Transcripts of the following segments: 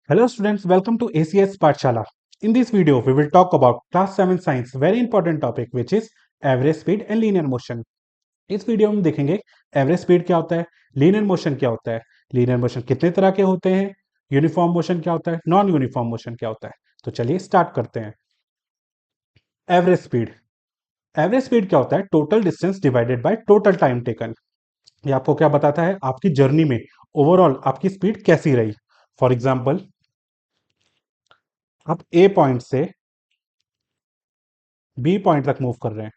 Hello students, welcome to ACS Pathshala. In this video, we will talk about class 7 science, very important topic which is average speed and linear motion. इस video में देखेंगे average speed क्या होता है, linear motion क्या होता है, linear motion कितने तरह के होते हैं, यूनिफॉर्म मोशन क्या होता है, नॉन यूनिफॉर्म मोशन क्या होता है। तो चलिए स्टार्ट करते हैं। Average speed. एवरेज स्पीड क्या होता है? Total distance divided by total time taken. ये आपको क्या बताता है? आपकी जर्नी में ओवरऑल आपकी स्पीड कैसी रही। फॉर एग्जाम्पल, आप ए पॉइंट से बी पॉइंट तक मूव कर रहे हैं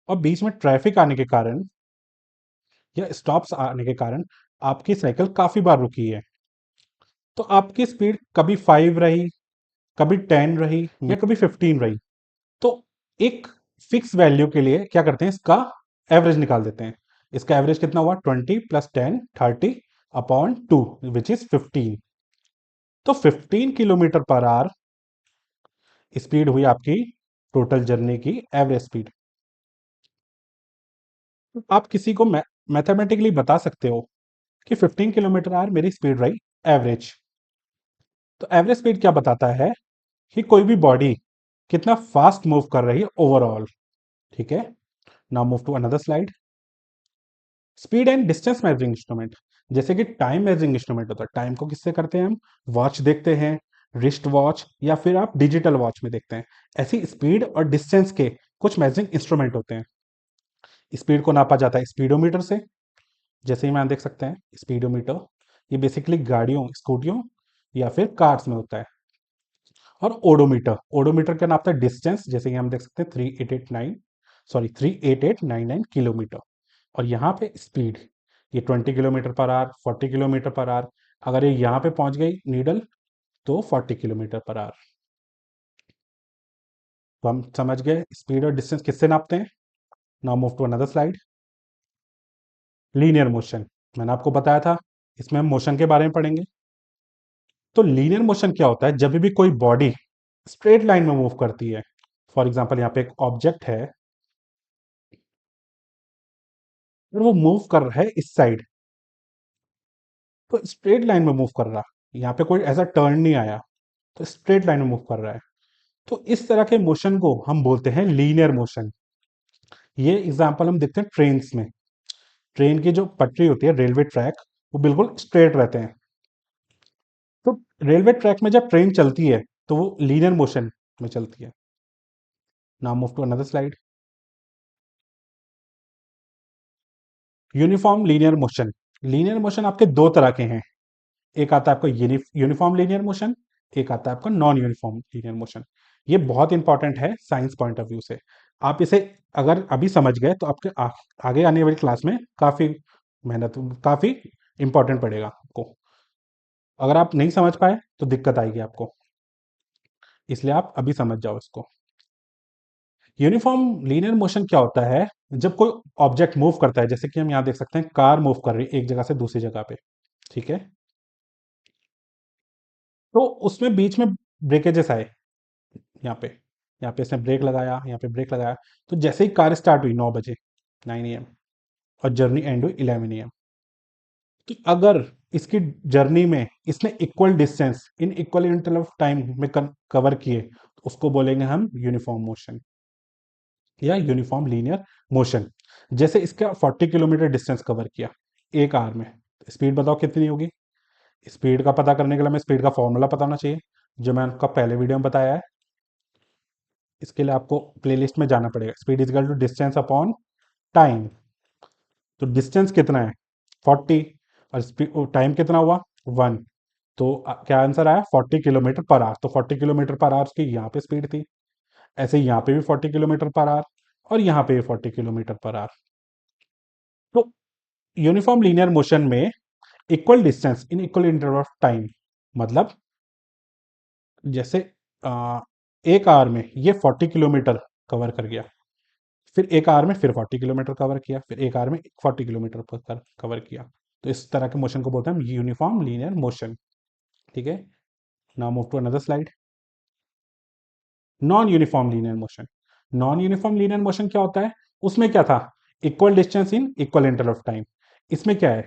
और बीच में ट्रैफिक आने के कारण या स्टॉप्स आने के कारण आपकी साइकिल काफी बार रुकी है। तो आपकी स्पीड कभी 5 रही, कभी 10 रही या कभी 15 रही। तो एक फिक्स वैल्यू के लिए क्या करते हैं, इसका एवरेज निकाल देते हैं। इसका एवरेज कितना हुआ? 20 प्लस 10 30 अपॉन 2 विच इज 15। तो 15 किलोमीटर पर आवर स्पीड हुई आपकी टोटल जर्नी की एवरेज स्पीड। आप किसी को मैथमेटिकली बता सकते हो कि 15 किलोमीटर आवर मेरी स्पीड रही एवरेज। तो एवरेज स्पीड क्या बताता है कि कोई भी बॉडी कितना फास्ट मूव कर रही है ओवरऑल। ठीक है, now move to another slide. Speed and distance measuring instrument. जैसे कि टाइम मेजरिंग इंस्ट्रूमेंट होता है, टाइम को किससे करते हैं हम? वॉच देखते हैं, रिस्ट वॉच या फिर आप डिजिटल वॉच में देखते हैं। ऐसी स्पीड और डिस्टेंस के कुछ मेजरिंग इंस्ट्रूमेंट होते हैं। स्पीड को नापा जाता है स्पीडोमीटर से, जैसे ही मैं देख सकते हैं स्पीडोमीटर। ये बेसिकली गाड़ियों, स्कूटियों या फिर कार्स में होता है। और ओडोमीटर, ओडोमीटर क्या नापता है? डिस्टेंस, जैसे कि हम देख सकते हैं 38899 किलोमीटर। और यहाँ पे स्पीड, ये 20 kilometre per hour, 40 kilometre per hour. अगर ये यहाँ पे पहुंच गई नीडल तो 40 किलोमीटर पर आवर। तो हम समझ गए स्पीड और डिस्टेंस किससे नापते हैं। Now move to another slide. Linear motion, मैंने आपको बताया था इसमें हम मोशन के बारे में पढ़ेंगे। तो लीनियर मोशन क्या होता है? जब भी कोई बॉडी स्ट्रेट लाइन में मूव करती है। फॉर एग्जाम्पल, यहाँ पे एक ऑब्जेक्ट है और वो मूव कर रहा है इस साइड, तो स्ट्रेट लाइन में मूव कर रहा, यहाँ पे कोई ऐसा टर्न नहीं आया, तो स्ट्रेट लाइन में मूव कर रहा है। तो इस तरह के मोशन को हम बोलते हैं लीनियर मोशन। ये एग्जांपल हम देखते हैं ट्रेन्स में। ट्रेन की जो पटरी होती है, रेलवे ट्रैक, वो बिल्कुल स्ट्रेट रहते हैं। तो रेलवे ट्रैक में जब ट्रेन चलती है तो वो लीनियर मोशन में चलती है। Now move to another slide. Uniform linear motion. Linear motion आपके दो तरह के हैं। एक आता है आपको यूनिफॉर्म लीनियर मोशन, एक आता है आपका नॉन यूनिफॉर्म लीनियर मोशन। ये बहुत इंपॉर्टेंट है साइंस पॉइंट ऑफ व्यू से। आप इसे अगर अभी समझ गए तो आपके आगे आने वाली क्लास में काफी मेहनत, काफी इंपॉर्टेंट पड़ेगा आपको। अगर आप नहीं समझ पाए तो दिक्कत आएगी आपको, इसलिए आप अभी समझ जाओ इसको। यूनिफॉर्म लीनियर मोशन क्या होता है? जब कोई ऑब्जेक्ट मूव करता है, जैसे कि हम यहाँ देख सकते हैं कार मूव कर रही है एक जगह से दूसरी जगह पे। ठीक है, तो उसमें बीच में ब्रेकेजेस आए। यहाँ पे इसने ब्रेक लगाया, यहाँ पे ब्रेक लगाया। तो जैसे ही कार स्टार्ट हुई 9 बजे, 9 AM, और जर्नी एंड हुई 11 AM। तो अगर इसकी जर्नी में इसने equal distance in equal interval of time में कवर किए, तो उसको बोलेंगे हम यूनिफॉर्म मोशन या यूनिफॉर्म लीनियर मोशन। जैसे इसका 40 किलोमीटर डिस्टेंस कवर किया एक आवर में, स्पीड बताओ कितनी होगी। स्पीड का पता करने के लिए हमें स्पीड का फॉर्मूला पता होना चाहिए, जो मैं आपका पहले वीडियो में बताया है। इसके लिए आपको प्लेलिस्ट में जाना पड़ेगा। Speed is equal to distance upon time. तो डिस्टेंस कितना है? 40, और स्पीड टाइम कितना हुआ? 1। तो क्या आंसर आया? 40 किलोमीटर पर आवर। तो 40 किलोमीटर पर आवर की यहाँ पे स्पीड थी। ऐसे यहाँ पे भी 40 किलोमीटर पर आवर और यहाँ पे भी 40 किलोमीटर पर आवर। तो यूनिफॉर्म लीनियर मोशन में equal distance in equal interval of time, मतलब जैसे आ, एक आवर में ये 40 किलोमीटर कवर कर गया, फिर एक आवर में फिर 40 किलोमीटर कवर किया, फिर एक आवर में 40 किलोमीटर कवर किया। तो इस तरह के मोशन को बोलते हैं हम यूनिफॉर्म लीनियर मोशन। ठीक है, now move to another slide. Non uniform linear motion. Non uniform linear motion क्या होता है? उसमें क्या था? Equal distance in equal interval of time. इसमें क्या है?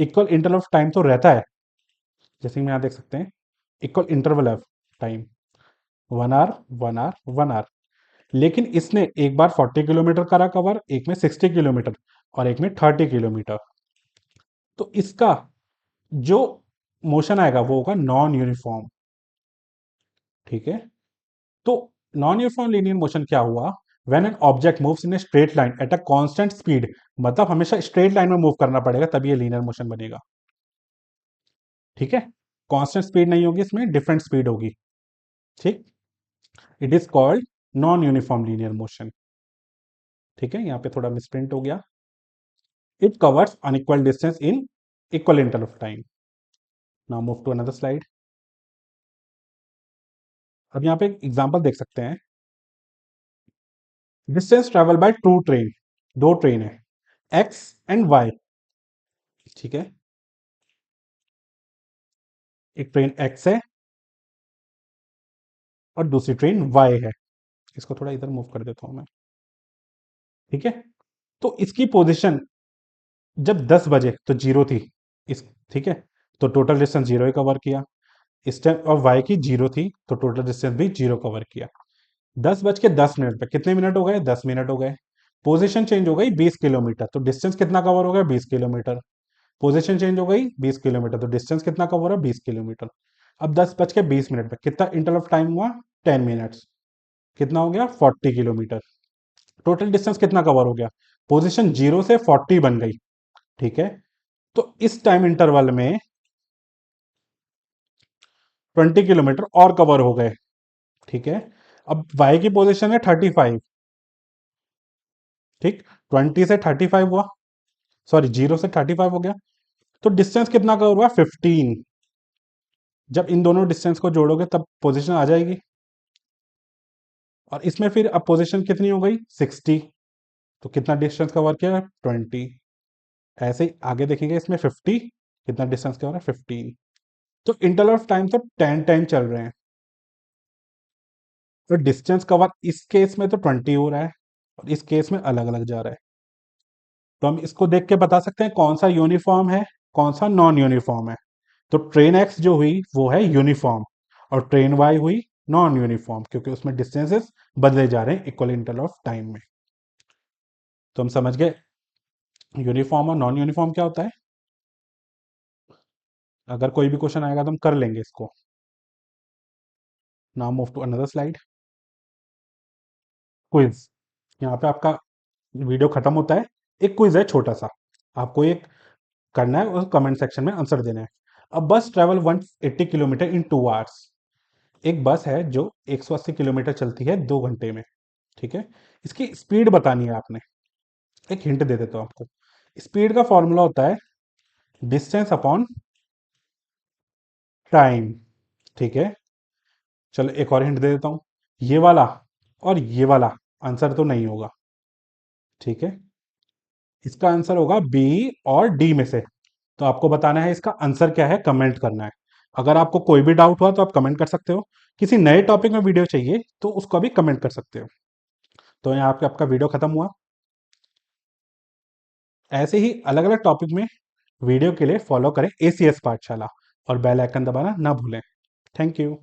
इक्वल इंटरवल ऑफ टाइम तो रहता है, जैसे कि हम यहाँ देख सकते हैं, equal interval of time, 1 hour 1 hour 1 hour. लेकिन इसने एक बार 40 किलोमीटर करा कवर, एक में 60 किलोमीटर, और एक में 30 किलोमीटर। तो इसका जो मोशन आएगा वो होगा नॉन यूनिफॉर्म। ठीक है, तो नॉन यूनिफॉर्म लीनियर मोशन क्या हुआ? When an object moves in a straight line at a constant speed, मतलब हमेशा स्ट्रेट लाइन में मूव करना पड़ेगा तभी ये लीनियर मोशन बनेगा। ठीक है, कांस्टेंट स्पीड नहीं होगी, इसमें डिफरेंट स्पीड होगी। ठीक, it is called non uniform linear motion. ठीक है, यहाँ पे थोड़ा मिसप्रिंट हो गया। It covers unequal distance in equal interval of time. Now move to another slide. अब यहाँ पे एक एग्जांपल देख सकते हैं। Distance travel by two train, दो ट्रेन है, एक्स एंड वाई। ठीक है, एक ट्रेन एक्स है और दूसरी ट्रेन वाई है। इसको थोड़ा इधर मूव कर देता हूं मैं। ठीक है, तो इसकी पोजीशन जब 10 बजे तो जीरो थी इस, ठीक है, तो टोटल डिस्टेंस जीरो ही कवर किया। इस टाइम और वाई की जीरो थी तो टोटल डिस्टेंस भी जीरो कवर किया। 10 बज के 10 मिनट पे कितने मिनट हो गए? 10 मिनट हो गए। पोजीशन चेंज हो गई 20 किलोमीटर, तो डिस्टेंस कितना कवर हो गया? 20 किलोमीटर। पोजीशन चेंज हो गई 20 किलोमीटर, तो डिस्टेंस कितना कवर है? 20 किलोमीटर। अब 10 बज के 20 मिनट पे कितना इंटरवल ऑफ टाइम हुआ? 10 मिनट्स। कितना हो गया? 40 किलोमीटर। टोटल डिस्टेंस कितना कवर हो गया? पोजीशन जीरो से 40 बन गई। ठीक है, तो इस टाइम इंटरवल में 20 किलोमीटर और कवर हो गए। ठीक है, अब वाई की पोजीशन है 35। ठीक, 20 से 35 हुआ, सॉरी जीरो से 35 हो गया, तो डिस्टेंस कितना कवर हुआ? 15। जब इन दोनों डिस्टेंस को जोड़ोगे तब पोजीशन आ जाएगी। और इसमें फिर अब पोजीशन कितनी हो गई? 60। तो कितना डिस्टेंस कवर किया? 20। ऐसे ही आगे देखेंगे, इसमें 50, कितना डिस्टेंस कवर है? 15। तो इंटरवल ऑफ टाइम तो 10 चल रहे हैं, तो डिस्टेंस कवर इस केस में तो 20 हो रहा है और इस केस में अलग अलग जा रहा है। तो हम इसको देख के बता सकते हैं कौन सा यूनिफॉर्म है, कौन सा नॉन यूनिफॉर्म है। तो ट्रेन एक्स जो हुई वो है यूनिफॉर्म, और ट्रेन वाई हुई नॉन यूनिफॉर्म, क्योंकि उसमें डिस्टेंसेस बदले जा रहे हैं इक्वल इंटरवल ऑफ टाइम में। तो हम समझ गए यूनिफॉर्म और नॉन यूनिफॉर्म क्या होता है। अगर कोई भी क्वेश्चन आएगा तो हम कर लेंगे इसको। Now move to another slide. Quiz. यहाँ पे आपका वीडियो खत्म होता है, एक क्विज है छोटा सा, आपको एक करना है और कमेंट सेक्शन में आंसर देना है। अब बस ट्रेवल 180 किलोमीटर इन 2 आवर्स। एक बस है जो 180 किलोमीटर चलती है 2 घंटे में। ठीक है, इसकी स्पीड बतानी है आपने। एक हिंट दे देता हूं आपको। स्पीड का फॉर्मूला होता है डिस्टेंस अपॉन टाइम। ठीक है, चलो एक और हिंट दे देता हूं। ये वाला और ये वाला आंसर तो नहीं होगा। ठीक है, इसका आंसर होगा बी और डी में से। तो आपको बताना है इसका आंसर क्या है, कमेंट करना है। अगर आपको कोई भी डाउट हुआ तो आप कमेंट कर सकते हो। किसी नए टॉपिक में वीडियो चाहिए तो उसको भी कमेंट कर सकते हो। तो यहाँ पे आपका वीडियो खत्म हुआ। ऐसे ही अलग अलग टॉपिक में वीडियो के लिए फॉलो करें ACS पाठशाला, और बेल आइकन दबाना ना भूलें। Thank you.